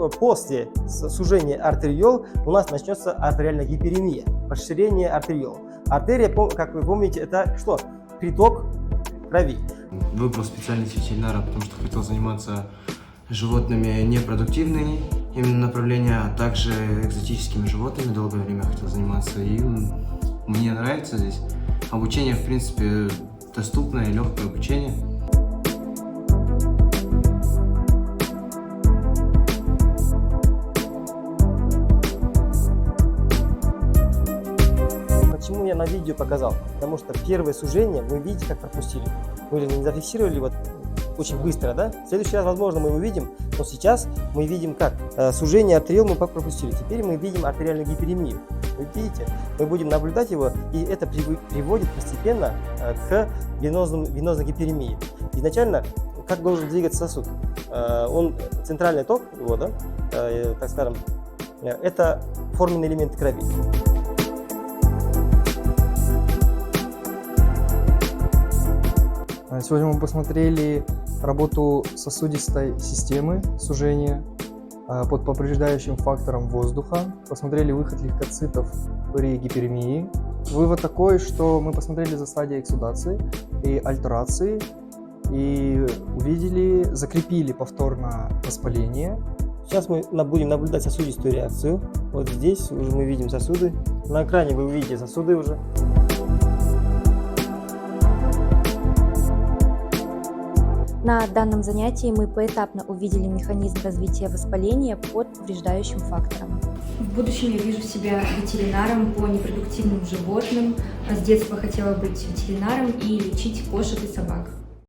после сужения артериол у нас начнется артериальная гиперемия, расширение артериол. Артерия, как вы помните, это что? Приток крови. Выбрал специальность ветеринара, потому что хотел заниматься животными непродуктивными, именно направления, а также экзотическими животными долгое время хотел заниматься. И мне нравится здесь. Обучение, в принципе, доступное, легкое обучение. Почему я на видео показал? Потому что первое сужение вы видите, как пропустили. Вы не зафиксировали вот очень быстро, да? В следующий раз, возможно, мы увидим, но сейчас мы видим как. Сужение артериол мы пропустили. Теперь мы видим артериальную гиперемию. Вы видите? Мы будем наблюдать его, и это приводит постепенно к венозной гиперемии. Изначально, как должен двигаться сосуд? Центральный ток его, да? Так скажем, это форменные элементы крови. Сегодня мы посмотрели работу сосудистой системы сужения под повреждающим фактором воздуха, посмотрели выход лейкоцитов при гиперемии. Вывод такой, что мы посмотрели за стадией эксудации и альтерации и закрепили повторно воспаление. Сейчас мы будем наблюдать сосудистую реакцию. Вот здесь уже мы видим сосуды. На экране вы увидите сосуды уже. На данном занятии мы поэтапно увидели механизм развития воспаления под повреждающим фактором. В будущем я вижу себя ветеринаром по непродуктивным животным. С детства хотела быть ветеринаром и лечить кошек и собак.